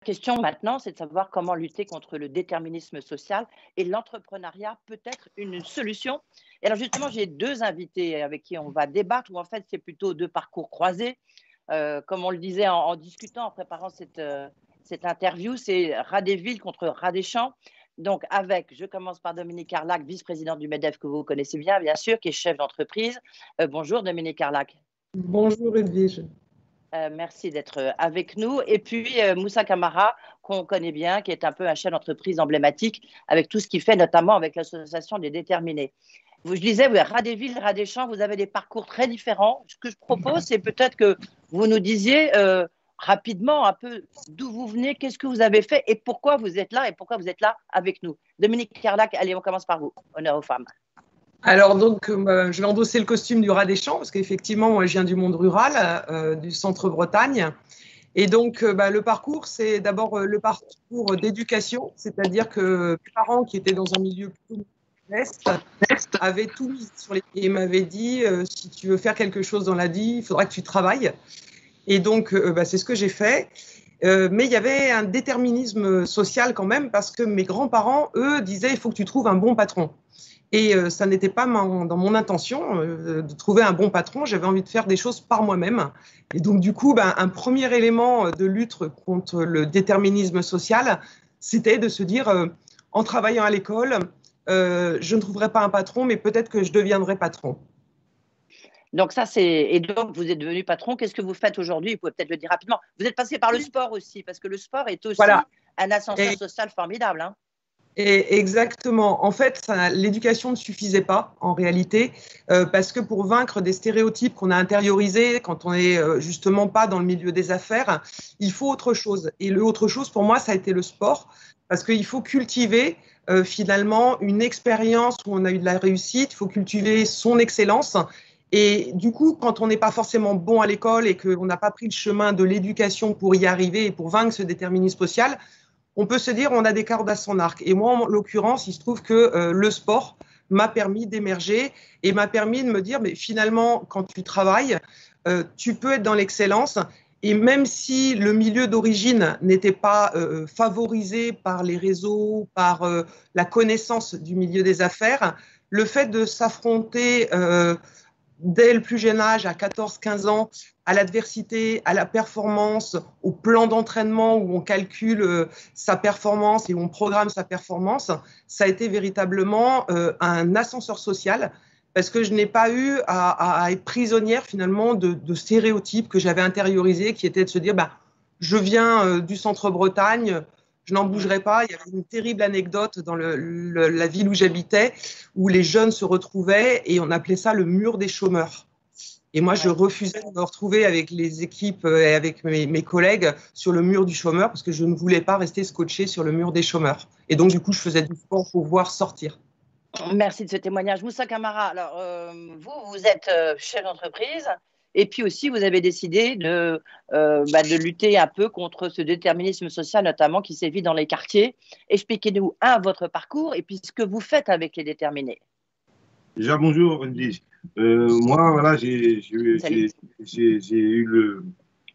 question maintenant, c'est de savoir comment lutter contre le déterminisme social et l'entrepreneuriat peut être une solution. Et alors justement, j'ai deux invités avec qui on va débattre, ou en fait c'est plutôt deux parcours croisés. Comme on le disait en discutant, en préparant cette interview, c'est Rat des Villes contre Rat des Champs. Donc je commence par Dominique Carlac, vice-présidente du MEDEF que vous connaissez bien sûr, qui est chef d'entreprise. Bonjour Dominique Carlac. Bonjour Edwige. Merci d'être avec nous. Et puis Moussa Camara, qu'on connaît bien, qui est un peu un chef d'entreprise emblématique avec tout ce qu'il fait, notamment avec l'association des déterminés. Je disais, oui, Rat des Villes, Rat des Champs, vous avez des parcours très différents. Ce que je propose, c'est peut-être que vous nous disiez rapidement un peu d'où vous venez, qu'est-ce que vous avez fait et pourquoi vous êtes là avec nous. Dominique Carlac, allez, on commence par vous. Honneur aux femmes. Alors donc, je vais endosser le costume du Rat des Champs parce qu'effectivement, moi, je viens du monde rural, du centre-Bretagne. Et donc, le parcours, c'est d'abord le parcours d'éducation, c'est-à-dire que mes parents qui étaient dans un milieu plutôt modeste avaient tout mis sur les pieds et m'avaient dit si tu veux faire quelque chose dans la vie, il faudra que tu travailles. Et donc, c'est ce que j'ai fait. Mais il y avait un déterminisme social quand même parce que mes grands-parents, eux, disaient il faut que tu trouves un bon patron. Et ça n'était pas dans mon intention de trouver un bon patron. J'avais envie de faire des choses par moi-même. Et donc, du coup, un premier élément de lutte contre le déterminisme social, c'était de se dire, en travaillant à l'école, je ne trouverai pas un patron, mais peut-être que je deviendrai patron. Donc et donc vous êtes devenu patron. Qu'est-ce que vous faites aujourd'hui? Vous pouvez peut-être le dire rapidement. Vous êtes passé par le sport aussi, parce que le sport est aussi un ascenseur social formidable. Hein. Et exactement. En fait, l'éducation ne suffisait pas en réalité, parce que pour vaincre des stéréotypes qu'on a intériorisés quand on n'est justement pas dans le milieu des affaires, il faut autre chose. Et le autre chose, pour moi, ça a été le sport, parce qu'il faut cultiver finalement une expérience où on a eu de la réussite, il faut cultiver son excellence. Et du coup, quand on n'est pas forcément bon à l'école et qu'on n'a pas pris le chemin de l'éducation pour y arriver et pour vaincre ce déterminisme social, on peut se dire on a des cordes à son arc. Et moi, en l'occurrence, il se trouve que le sport m'a permis d'émerger et m'a permis de me dire, mais finalement, quand tu travailles, tu peux être dans l'excellence. Et même si le milieu d'origine n'était pas favorisé par les réseaux, par la connaissance du milieu des affaires, le fait de s'affronter dès le plus jeune âge, à 14-15 ans, à l'adversité, à la performance, au plan d'entraînement où on calcule sa performance et où on programme sa performance, ça a été véritablement un ascenseur social parce que je n'ai pas eu à être prisonnière finalement de stéréotypes que j'avais intériorisés qui étaient de se dire je viens du centre-Bretagne, je n'en bougerai pas. Il y avait une terrible anecdote dans la ville où j'habitais, où les jeunes se retrouvaient et on appelait ça le mur des chômeurs. Et moi, je refusais de me retrouver avec les équipes et avec mes collègues sur le mur du chômeur parce que je ne voulais pas rester scotché sur le mur des chômeurs. Et donc, du coup, je faisais du sport pour pouvoir sortir. Merci de ce témoignage. Moussa Camara, alors vous êtes chef d'entreprise. Et puis aussi, vous avez décidé de lutter un peu contre ce déterminisme social, notamment qui sévit dans les quartiers. Expliquez-nous, votre parcours et puis ce que vous faites avec les déterminés. Déjà, bonjour, Edwige. Moi, voilà, j'ai eu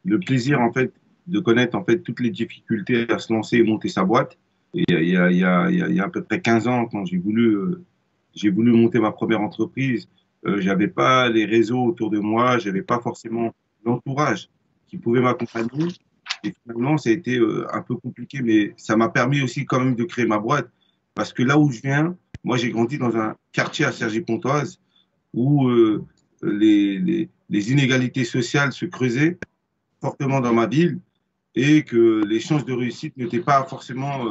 le plaisir, en fait, de connaître, en fait, toutes les difficultés à se lancer et monter sa boîte. Et il y a à peu près 15 ans, quand j'ai voulu monter ma première entreprise, j'avais pas les réseaux autour de moi, j'avais pas forcément l'entourage qui pouvait m'accompagner. Et finalement, ça a été un peu compliqué, mais ça m'a permis aussi quand même de créer ma boîte. Parce que là où je viens, moi, j'ai grandi dans un quartier à Cergy-Pontoise où les inégalités sociales se creusaient fortement dans ma ville et que les chances de réussite n'étaient pas forcément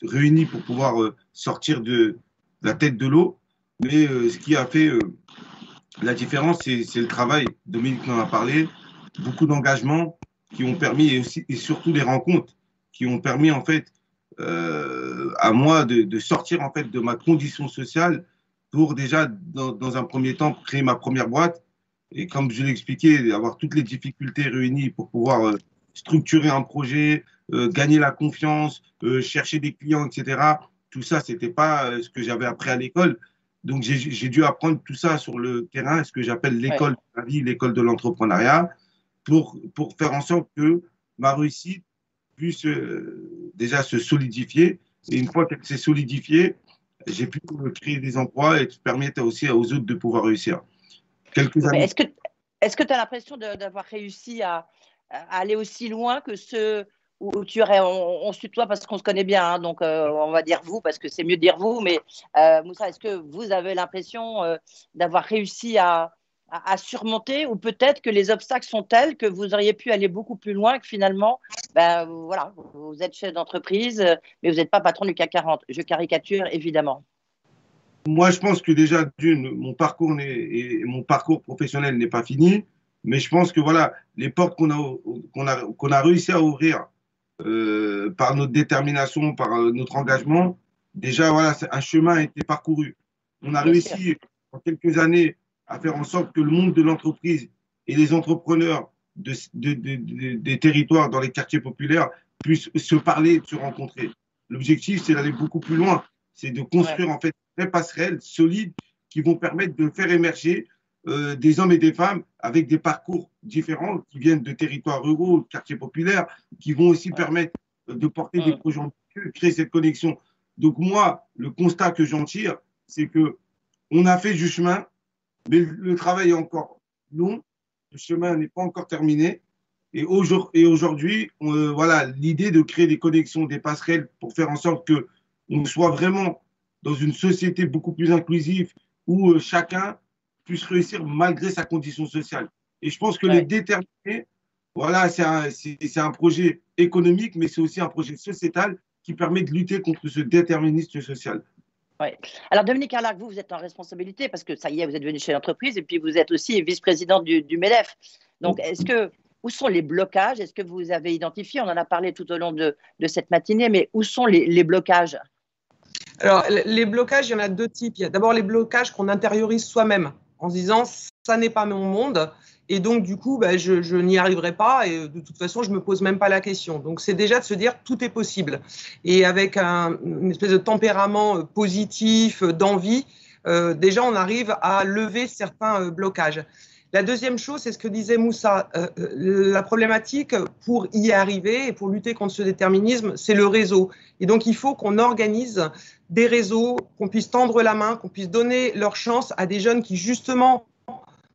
réunies pour pouvoir sortir de la tête de l'eau. Mais ce qui a fait la différence, c'est le travail. Dominique en a parlé, beaucoup d'engagements qui ont permis et surtout des rencontres qui ont permis en fait à moi de sortir en fait de ma condition sociale pour déjà dans un premier temps créer ma première boîte et comme je l'ai expliqué avoir toutes les difficultés réunies pour pouvoir structurer un projet, gagner la confiance, chercher des clients, etc. Tout ça, c'était pas ce que j'avais appris à l'école. Donc j'ai dû apprendre tout ça sur le terrain, ce que j'appelle l'école de la vie, l'école de l'entrepreneuriat, pour faire en sorte que ma réussite puisse déjà se solidifier. Et une fois qu'elle s'est solidifiée, j'ai pu créer des emplois et permettre aussi aux autres de pouvoir réussir. Quelques années. Est-ce que tu as l'impression d'avoir réussi à aller aussi loin que ceux où tu aurais, on se tutoie parce qu'on se connaît bien, hein, donc on va dire vous parce que c'est mieux de dire vous, mais Moussa, est-ce que vous avez l'impression d'avoir réussi à surmonter, ou peut-être que les obstacles sont tels que vous auriez pu aller beaucoup plus loin, que finalement, ben, voilà, vous êtes chef d'entreprise, mais vous n'êtes pas patron du CAC 40. Je caricature évidemment. Moi, je pense que déjà, mon parcours professionnel n'est pas fini, mais je pense que voilà, les portes qu'on a réussi à ouvrir par notre détermination, par notre engagement, déjà, voilà, un chemin a été parcouru. On a réussi en quelques années à faire en sorte que le monde de l'entreprise et les entrepreneurs des territoires dans les quartiers populaires puissent se parler, se rencontrer. L'objectif, c'est d'aller beaucoup plus loin, c'est de construire en fait des passerelles solides qui vont permettre de faire émerger des hommes et des femmes avec des parcours différents qui viennent de territoires ruraux, de quartiers populaires, qui vont aussi permettre de porter des projets ambitieux, créer cette connexion. Donc moi, le constat que j'en tire, c'est que on a fait du chemin, mais le travail est encore long, le chemin n'est pas encore terminé. Et aujourd'hui, voilà, l'idée de créer des connexions, des passerelles pour faire en sorte que on soit vraiment dans une société beaucoup plus inclusive où chacun puisse réussir malgré sa condition sociale. Et je pense que les déterminer, voilà, c'est un projet économique, mais c'est aussi un projet sociétal qui permet de lutter contre ce déterminisme social. Oui. Alors, Dominique Arlac, vous êtes en responsabilité parce que ça y est, vous êtes venu chez l'entreprise et puis vous êtes aussi vice-présidente du MEDEF. Donc, où sont les blocages? Est-ce que vous avez identifié? On en a parlé tout au long de cette matinée, mais où sont les blocages? Alors, les blocages, il y en a deux types. Il y a d'abord les blocages qu'on intériorise soi-même en se disant « ça n'est pas mon monde ». Et donc, du coup, je n'y arriverai pas et de toute façon, je ne me pose même pas la question. Donc, c'est déjà de se dire tout est possible. Et avec une espèce de tempérament positif, d'envie, déjà, on arrive à lever certains blocages. La deuxième chose, c'est ce que disait Moussa. La problématique pour y arriver et pour lutter contre ce déterminisme, c'est le réseau. Et donc, il faut qu'on organise des réseaux, qu'on puisse tendre la main, qu'on puisse donner leur chance à des jeunes qui, justement,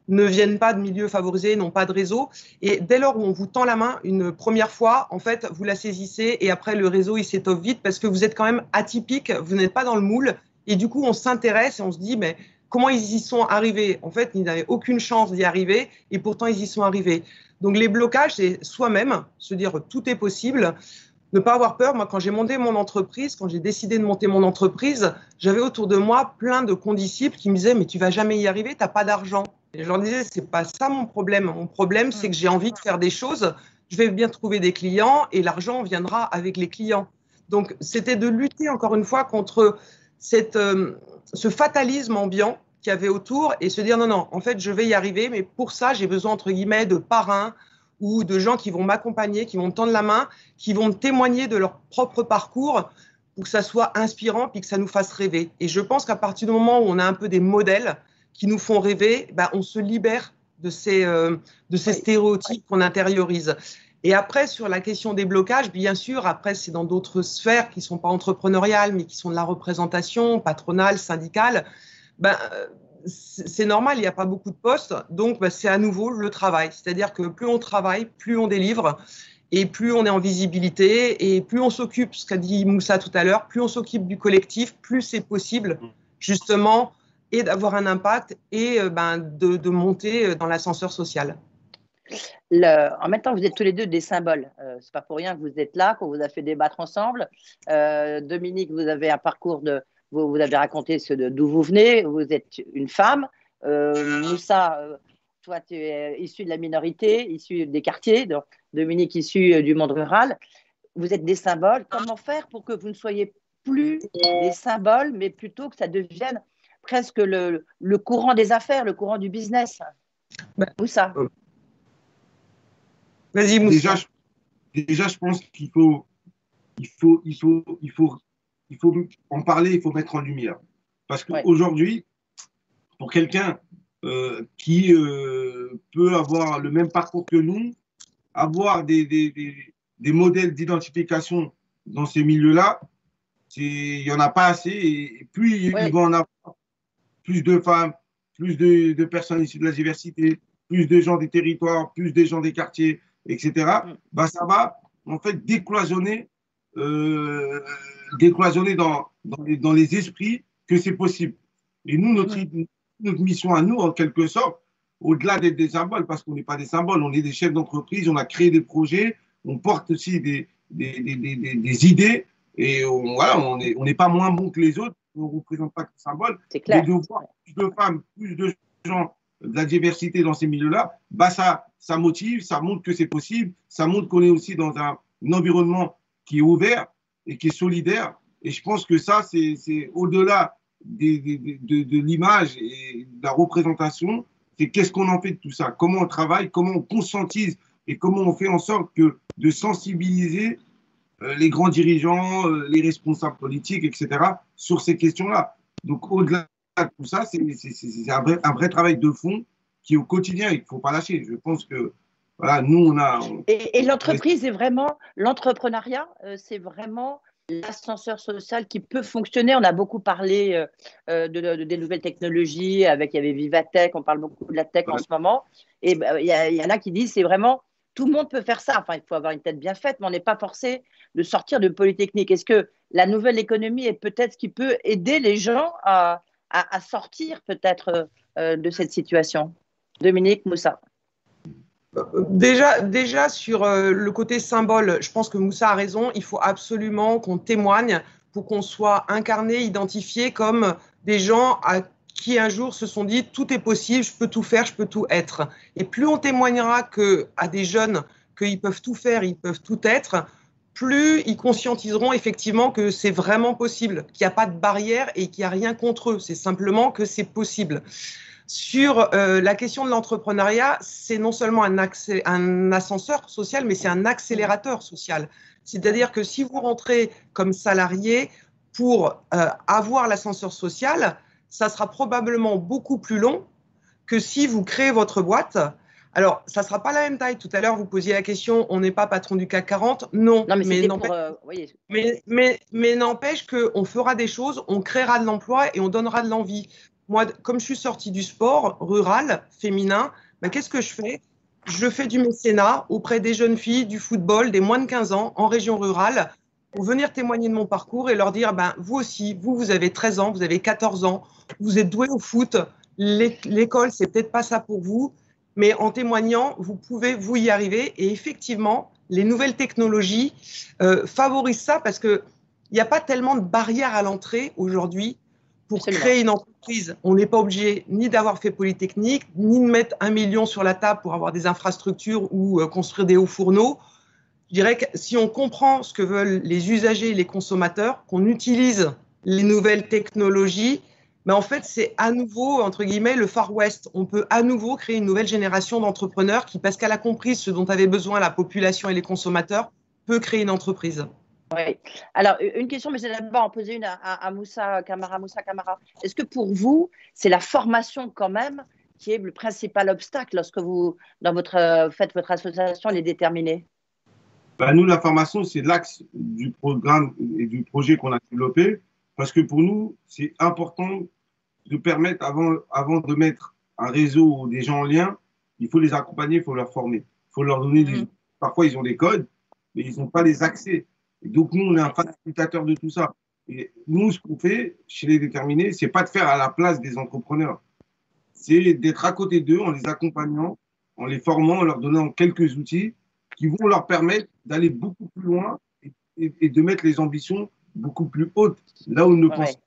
ne viennent pas de milieux favorisés, n'ont pas de réseau. Et dès lors où on vous tend la main une première fois, en fait, vous la saisissez et après, le réseau, il s'étoffe vite parce que vous êtes quand même atypique, vous n'êtes pas dans le moule. Et du coup, on s'intéresse et on se dit, mais comment ils y sont arrivés? En fait, ils n'avaient aucune chance d'y arriver et pourtant, ils y sont arrivés. Donc, les blocages, c'est soi-même, se dire tout est possible. Ne pas avoir peur. Moi, quand j'ai monté mon entreprise, quand j'ai décidé de monter mon entreprise, j'avais autour de moi plein de condisciples qui me disaient « mais tu vas jamais y arriver, tu n'as pas d'argent ». Et je leur disais « c'est pas ça mon problème. Mon problème, c'est que j'ai envie de faire des choses. Je vais bien trouver des clients et l'argent viendra avec les clients ». Donc, c'était de lutter encore une fois contre ce fatalisme ambiant qu'il y avait autour et se dire « non, non, en fait, je vais y arriver, mais pour ça, j'ai besoin, entre guillemets, de parrains » ou de gens qui vont m'accompagner, qui vont me tendre la main, qui vont témoigner de leur propre parcours pour que ça soit inspirant puis que ça nous fasse rêver. Et je pense qu'à partir du moment où on a un peu des modèles qui nous font rêver, on se libère de ces stéréotypes qu'on intériorise. Et après, sur la question des blocages, bien sûr, après, c'est dans d'autres sphères qui ne sont pas entrepreneuriales, mais qui sont de la représentation patronale, syndicale. C'est normal, il n'y a pas beaucoup de postes, donc c'est à nouveau le travail. C'est-à-dire que plus on travaille, plus on délivre, et plus on est en visibilité, et plus on s'occupe, ce qu'a dit Moussa tout à l'heure, plus on s'occupe du collectif, plus c'est possible, justement, et d'avoir un impact, et de monter dans l'ascenseur social. En même temps, vous êtes tous les deux des symboles. C'est pas pour rien que vous êtes là, qu'on vous a fait débattre ensemble. Dominique, vous avez un parcours vous avez raconté d'où vous venez, vous êtes une femme. Moussa, toi, tu es issu de la minorité, issu des quartiers. Donc, Dominique, issu du monde rural. Vous êtes des symboles. Comment faire pour que vous ne soyez plus des symboles, mais plutôt que ça devienne presque le courant des affaires, le courant du business? Moussa. Vas-y, Moussa. Déjà, je pense qu'il faut en parler, il faut mettre en lumière. Parce qu'aujourd'hui, pour quelqu'un qui peut avoir le même parcours que nous, avoir des des modèles d'identification dans ces milieux-là, il n'y en a pas assez. Et plus il va en avoir, plus de femmes, plus de personnes issues de la diversité, plus de gens des territoires, plus de gens des quartiers, etc., bah, ça va en fait décloisonner, dans les esprits que c'est possible. Et nous, notre mission à nous, en quelque sorte, au-delà d'être des symboles, parce qu'on n'est pas des symboles, on est des chefs d'entreprise, on a créé des projets, on porte aussi des idées, et voilà, on n'est pas moins bon que les autres, on ne représente pas que des symboles. C'est clair. Mais de voir plus de femmes, plus de gens, de la diversité dans ces milieux-là, bah ça motive, ça montre que c'est possible, ça montre qu'on est aussi dans un environnement qui est ouvert et qui est solidaire. Et je pense que ça, c'est au-delà de l'image et de la représentation, c'est qu'est-ce qu'on en fait de tout ça, comment on travaille, comment on conscientise et comment on fait en sorte de sensibiliser les grands dirigeants, les responsables politiques, etc., sur ces questions-là. Donc, au-delà de tout ça, c'est un vrai travail de fond qui est au quotidien et qu'il ne faut pas lâcher. Je pense que, voilà, nous, on a… Et l'entreprise est vraiment… L'entrepreneuriat, c'est vraiment l'ascenseur social qui peut fonctionner. On a beaucoup parlé des nouvelles technologies, il y avait Vivatech, on parle beaucoup de la tech en ce moment. Et il y en a qui disent c'est vraiment… Tout le monde peut faire ça. Enfin, il faut avoir une tête bien faite, mais on n'est pas forcé de sortir de Polytechnique. Est-ce que la nouvelle économie est peut-être ce qui peut aider les gens à sortir peut-être de cette situation? Dominique, Moussa. Déjà sur le côté symbole, je pense que Moussa a raison. Il faut absolument qu'on témoigne pour qu'on soit incarné, identifié comme des gens qui un jour se sont dit tout est possible, je peux tout faire, je peux tout être. Et plus on témoignera à des jeunes qu'ils peuvent tout faire, ils peuvent tout être, plus ils conscientiseront effectivement que c'est vraiment possible, qu'il n'y a pas de barrière et qu'il n'y a rien contre eux. C'est simplement que c'est possible. Sur la question de l'entrepreneuriat, c'est non seulement un ascenseur social, mais c'est un accélérateur social. C'est-à-dire que si vous rentrez comme salarié pour avoir l'ascenseur social, ça sera probablement beaucoup plus long que si vous créez votre boîte. Alors, ça ne sera pas la même taille. Tout à l'heure, vous posiez la question, on n'est pas patron du CAC 40. Non, mais n'empêche qu'on fera des choses, on créera de l'emploi et on donnera de l'envie. Moi, comme je suis sortie du sport rural, féminin, ben, qu'est-ce que je fais? Je fais du mécénat auprès des jeunes filles, du football, des moins de 15 ans, en région rurale, pour venir témoigner de mon parcours et leur dire, ben, vous aussi, vous avez 13 ans, vous avez 14 ans, vous êtes doués au foot, l'école, c'est peut-être pas ça pour vous, mais en témoignant, vous pouvez vous y arriver. Et effectivement, les nouvelles technologies favorisent ça parce qu'il n'y a pas tellement de barrières à l'entrée aujourd'hui. Pour créer une entreprise, on n'est pas obligé ni d'avoir fait Polytechnique, ni de mettre 1 million sur la table pour avoir des infrastructures ou construire des hauts fourneaux. Je dirais que si on comprend ce que veulent les usagers et les consommateurs, qu'on utilise les nouvelles technologies, mais en fait, c'est à nouveau, entre guillemets, le Far West. On peut à nouveau créer une nouvelle génération d'entrepreneurs qui, parce qu'elle a compris ce dont avait besoin la population et les consommateurs, peut créer une entreprise. Oui. Alors, une question, mais je vais d'abord en poser une à Moussa Camara. Moussa Camara, est-ce que pour vous, c'est la formation quand même qui est le principal obstacle lorsque vous, faites votre association, les déterminer? Ben, nous, la formation, c'est l'axe du programme et du projet qu'on a développé, parce que pour nous, c'est important de permettre, avant de mettre un réseau ou des gens en lien, il faut les accompagner, il faut leur former. Il faut leur donner Parfois, ils ont des codes, mais ils n'ont pas les accès. Et donc, nous, on est un facilitateur de tout ça. Et nous, ce qu'on fait chez les déterminés, c'est pas de faire à la place des entrepreneurs. C'est d'être à côté d'eux en les accompagnant, en les formant, en leur donnant quelques outils qui vont leur permettre d'aller beaucoup plus loin et de mettre les ambitions beaucoup plus hautes, là où ils ne pensent pas.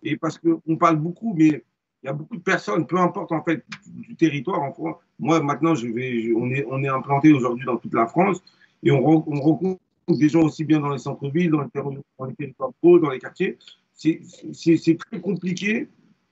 Et parce qu'on parle beaucoup, mais il y a beaucoup de personnes, peu importe en fait du territoire. En France. Moi, maintenant, on est implanté aujourd'hui dans toute la France et on rencontre des gens aussi bien dans les centres-villes, dans les territoires ruraux, dans les quartiers. C'est très compliqué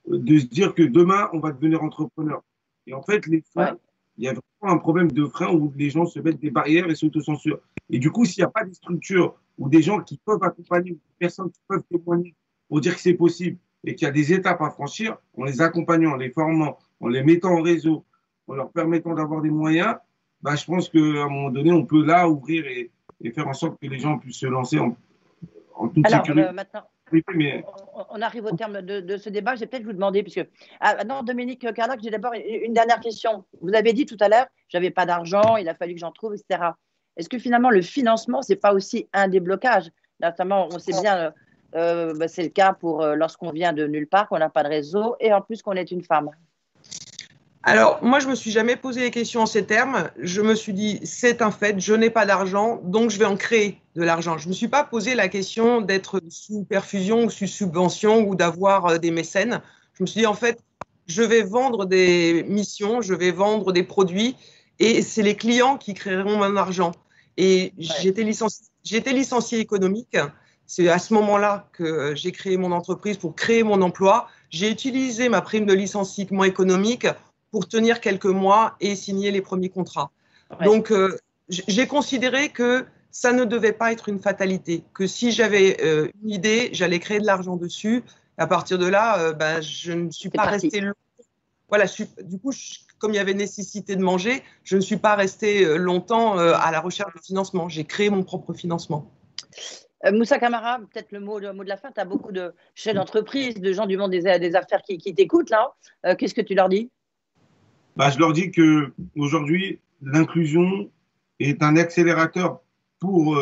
de se dire que demain, on va devenir entrepreneur. Et en fait, les freins, il y a vraiment un problème de frein où les gens se mettent des barrières et s'autocensurent. Et du coup, s'il n'y a pas de structures ou des gens qui peuvent accompagner, des personnes qui peuvent témoigner pour dire que c'est possible et qu'il y a des étapes à franchir, en les accompagnant, en les formant, en les mettant en réseau, en leur permettant d'avoir des moyens, bah, je pense qu'à un moment donné, on peut là ouvrir et faire en sorte que les gens puissent se lancer en toute Alors, sécurité. maintenant, Mais on arrive au terme de ce débat. Je vais peut-être vous demander, puisque… Ah, non, Dominique Carlac, j'ai d'abord une dernière question. Vous avez dit tout à l'heure, j'avais pas d'argent, il a fallu que j'en trouve, etc. Est-ce que finalement, le financement, c'est pas aussi un déblocage? Notamment, on sait bien, c'est le cas pour lorsqu'on vient de nulle part, qu'on n'a pas de réseau, et en plus qu'on est une femme. Alors, moi, je me suis jamais posé les questions en ces termes. Je me suis dit, c'est un fait, je n'ai pas d'argent, donc je vais en créer de l'argent. Je me suis pas posé la question d'être sous perfusion ou sous subvention ou d'avoir des mécènes. Je me suis dit, en fait, je vais vendre des missions, je vais vendre des produits et c'est les clients qui créeront mon argent. Et j'étais licenciée économique. C'est à ce moment-là que j'ai créé mon entreprise pour créer mon emploi. J'ai utilisé ma prime de licenciement économique pour tenir quelques mois et signer les premiers contrats. Ouais. Donc, j'ai considéré que ça ne devait pas être une fatalité, que si j'avais une idée, j'allais créer de l'argent dessus. À partir de là, je ne suis pas restée longtemps. Voilà, du coup, comme il y avait nécessité de manger, je ne suis pas restée longtemps à la recherche de financement. J'ai créé mon propre financement. Moussa Camara, peut-être le mot de la fin. Tu as beaucoup de chefs d'entreprise, de gens du monde des affaires qui t'écoutent là. Qu'est-ce que tu leur dis? Je leur dis qu'aujourd'hui, l'inclusion est un accélérateur pour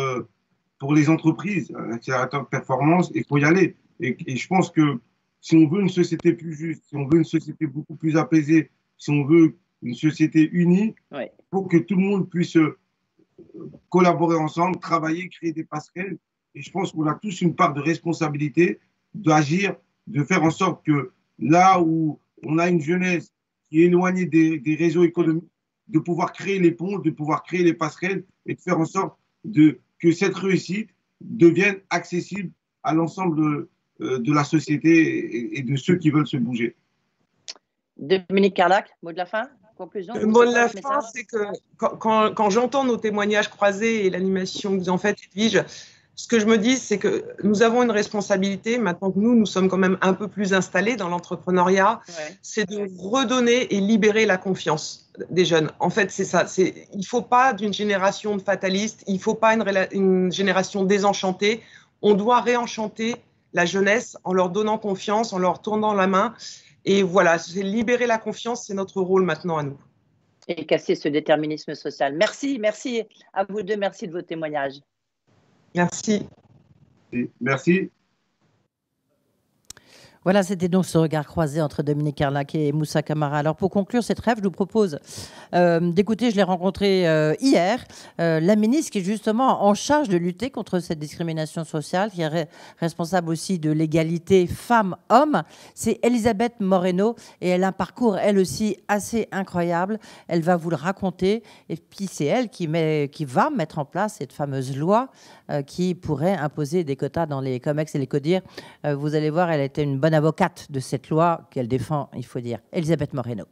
les entreprises, un accélérateur de performance, et il faut y aller. Et je pense que si on veut une société plus juste, si on veut une société beaucoup plus apaisée, si on veut une société unie, il faut que tout le monde puisse collaborer ensemble, travailler, créer des passerelles. Et je pense qu'on a tous une part de responsabilité d'agir, de faire en sorte que là où on a une jeunesse qui est éloignée des réseaux économiques, de pouvoir créer les ponts, de pouvoir créer les passerelles et de faire en sorte que cette réussite devienne accessible à l'ensemble de la société et de ceux qui veulent se bouger. Dominique Carlac, mot de la fin, conclusion. Le mot de la fin, c'est que quand j'entends nos témoignages croisés et l'animation que vous en faites, Edwige, ce que je me dis, c'est que nous avons une responsabilité, maintenant que nous sommes quand même un peu plus installés dans l'entrepreneuriat, c'est de redonner et libérer la confiance des jeunes. En fait, c'est ça. Il ne faut pas d'une génération de fatalistes, il ne faut pas une génération désenchantée. On doit réenchanter la jeunesse en leur donnant confiance, en leur tournant la main. Et voilà, c'est libérer la confiance, c'est notre rôle maintenant à nous. Et casser ce déterminisme social. Merci à vous deux, merci de vos témoignages. Merci. Merci. Voilà, c'était donc ce regard croisé entre Dominique Carlac et Moussa Camara. Alors, pour conclure cette rêve, je vous propose d'écouter, je l'ai rencontré hier, la ministre qui est justement en charge de lutter contre cette discrimination sociale, qui est responsable aussi de l'égalité femmes-hommes. C'est Elisabeth Moreno et elle a un parcours, elle aussi, assez incroyable. Elle va vous le raconter. Et puis, c'est elle qui va mettre en place cette fameuse loi qui pourrait imposer des quotas dans les COMEX et les CODIR. Vous allez voir, elle était une bonne avocate de cette loi qu'elle défend, il faut dire. Elisabeth Moreno.